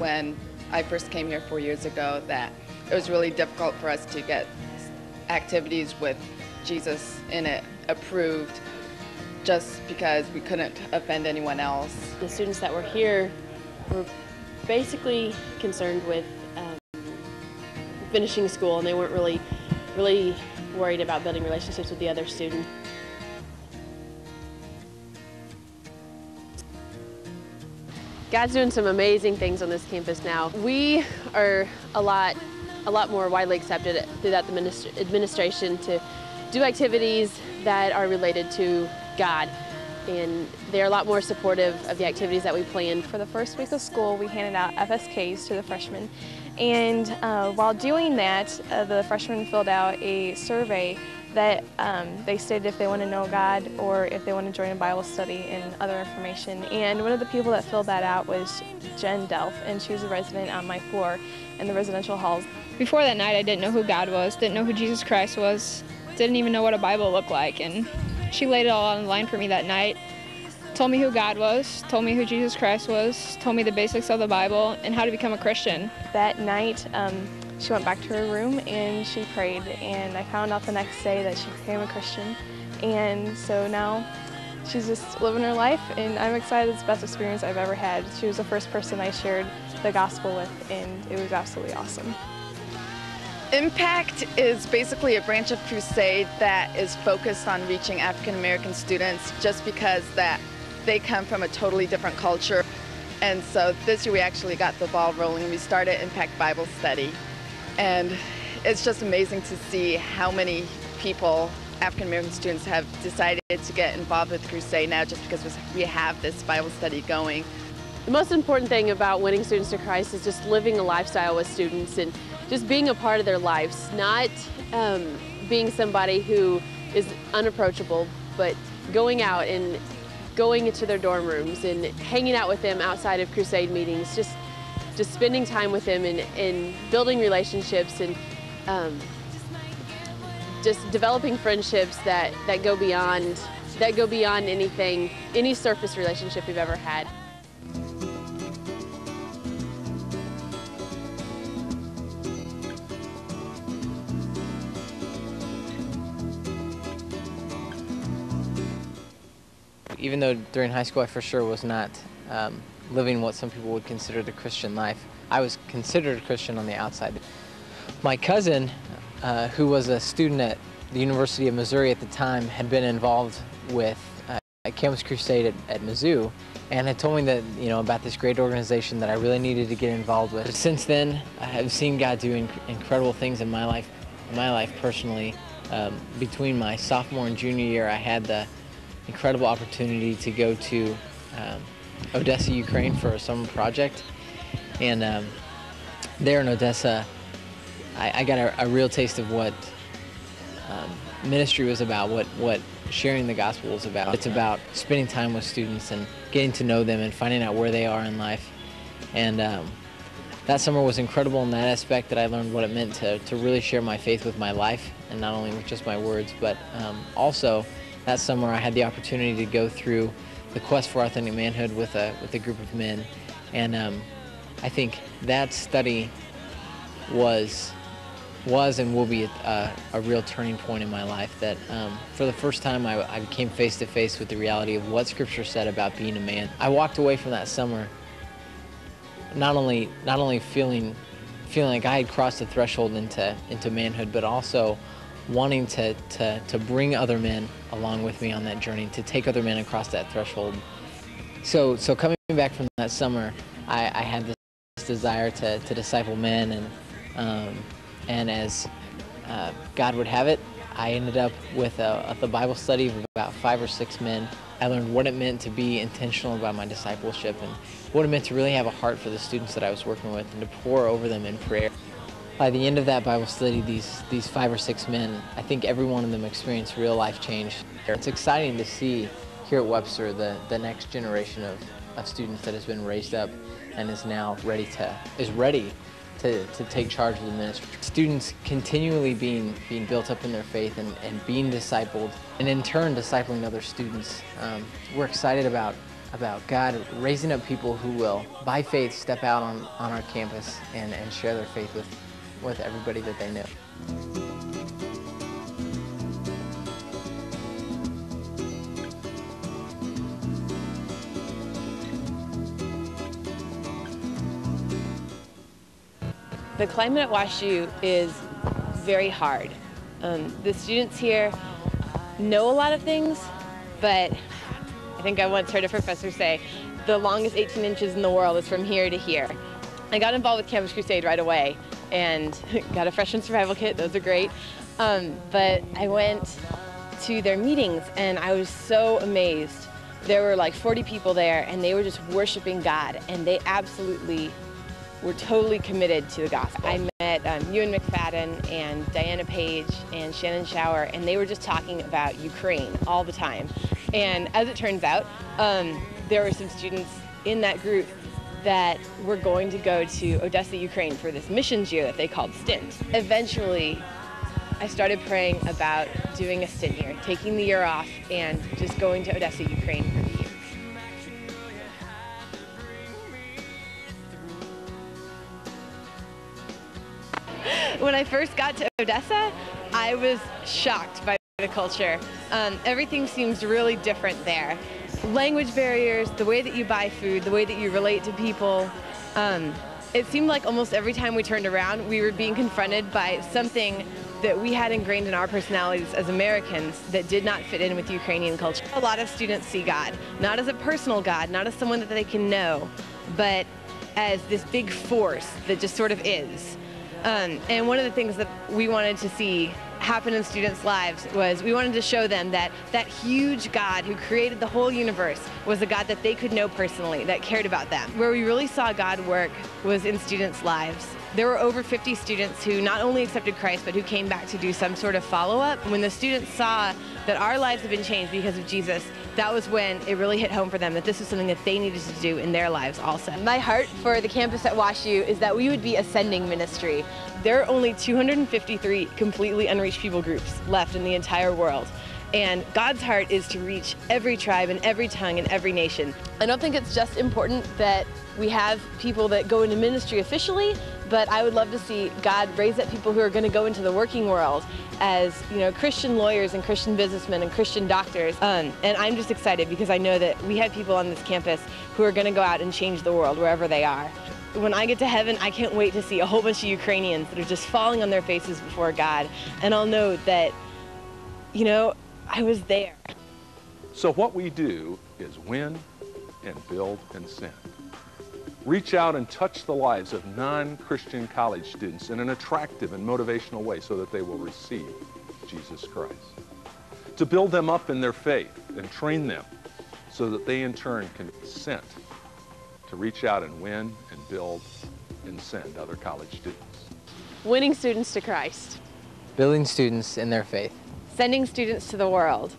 when I first came here 4 years ago that it was really difficult for us to get activities with Jesus in it approved just because we couldn't offend anyone else. The students that were here were basically concerned with finishing school, and they weren't really worried about building relationships with the other students. God's doing some amazing things on this campus now. We are a lot more widely accepted throughout the administration to do activities that are related to God, and they're a lot more supportive of the activities that we plan. For the first week of school, we handed out FSKs to the freshmen, and while doing that, the freshmen filled out a survey that they stated if they want to know God or if they want to join a Bible study and other information. And one of the people that filled that out was Jen Delph, and she was a resident on my floor in the residential halls. Before that night, I didn't know who God was, didn't know who Jesus Christ was, didn't even know what a Bible looked like, and she laid it all on the line for me that night, told me who God was, told me who Jesus Christ was, told me the basics of the Bible and how to become a Christian. That night, she went back to her room and she prayed, and I found out the next day that she became a Christian, and so now she's just living her life, and I'm excited. It's the best experience I've ever had. She was the first person I shared the gospel with, and it was absolutely awesome. Impact is basically a branch of Crusade that is focused on reaching African American students just because that they come from a totally different culture. And so this year we actually got the ball rolling. We started Impact Bible Study. And it's just amazing to see how many people, African American students, have decided to get involved with Crusade now just because we have this Bible study going. The most important thing about winning students to Christ is just living a lifestyle with students and just being a part of their lives, not being somebody who is unapproachable, but going out and going into their dorm rooms and hanging out with them outside of Crusade meetings, just spending time with them and building relationships and just developing friendships that go beyond anything, any surface relationship we've ever had. Even though during high school I for sure was not living what some people would consider the Christian life, I was considered a Christian on the outside. My cousin, who was a student at the University of Missouri at the time, had been involved with Campus Crusade at Mizzou, and had told me that, about this great organization that I really needed to get involved with. Since then, I have seen God do incredible things in my life personally. Between my sophomore and junior year, I had the incredible opportunity to go to Odessa, Ukraine for a summer project, and there in Odessa I got a real taste of what ministry was about, what sharing the gospel was about. It's about spending time with students and getting to know them and finding out where they are in life, and that summer was incredible in that aspect, that I learned what it meant to really share my faith with my life, and not only with just my words, but also that summer I had the opportunity to go through the quest for authentic manhood with a group of men, and I think that study was and will be a real turning point in my life. That for the first time I became face to face with the reality of what Scripture said about being a man. I walked away from that summer not only feeling like I had crossed the threshold into manhood, but also wanting to bring other men along with me on that journey, to take other men across that threshold. So coming back from that summer, I had this desire to disciple men, and as God would have it, I ended up with the Bible study of about 5 or 6 men. I learned what it meant to be intentional about my discipleship and what it meant to really have a heart for the students that I was working with and to pour over them in prayer. By the end of that Bible study, these 5 or 6 men, I think every one of them experienced real life change. It's exciting to see here at Webster the next generation of students that has been raised up and is now ready to take charge of the ministry. Students continually being built up in their faith and being discipled, and in turn discipling other students. We're excited about about God raising up people who will, by faith, step out on our campus and share their faith with everybody that they know. The climate at WashU is very hard. The students here know a lot of things, but I think I once heard a professor say, the longest 18 inches in the world is from here to here. I got involved with Campus Crusade right away and got a freshman survival kit, those are great. But I went to their meetings and I was so amazed. There were like 40 people there and they were just worshiping God, and they absolutely were totally committed to the gospel. I met Ewan McFadden and Diana Page and Shannon Shower, and they were just talking about Ukraine all the time. And as it turns out, there were some students in that group that were going to go to Odessa, Ukraine for this missions year that they called Stint. Eventually, I started praying about doing a stint year, taking the year off and just going to Odessa, Ukraine for the year. When I first got to Odessa, I was shocked by the culture. Everything seems really different there. Language barriers, the way that you buy food, the way that you relate to people. It seemed like almost every time we turned around, we were being confronted by something that we had ingrained in our personalities as Americans that did not fit in with Ukrainian culture. A lot of students see God, not as a personal God, not as someone that they can know, but as this big force that just sort of is. And one of the things that we wanted to see happen in students' lives was we wanted to show them that that huge God who created the whole universe was a God that they could know personally, that cared about them. Where we really saw God work was in students' lives. There were over 50 students who not only accepted Christ, but who came back to do some sort of follow-up. When the students saw that our lives had been changed because of Jesus, that was when it really hit home for them that this was something that they needed to do in their lives also. My heart for the campus at WashU is that we would be a sending ministry. There are only 253 completely unreached people groups left in the entire world. And God's heart is to reach every tribe and every tongue and every nation. I don't think it's just important that we have people that go into ministry officially, but I would love to see God raise up people who are going to go into the working world as, you know, Christian lawyers and Christian businessmen and Christian doctors. And I'm just excited because I know that we have people on this campus who are going to go out and change the world wherever they are. When I get to heaven, I can't wait to see a whole bunch of Ukrainians that are just falling on their faces before God. And I'll know that, you know, I was there. So what we do is win and build and send. Reach out and touch the lives of non-Christian college students in an attractive and motivational way so that they will receive Jesus Christ. To build them up in their faith and train them so that they in turn can be sent to reach out and win and build and send other college students. Winning students to Christ. Building students in their faith. Sending students to the world.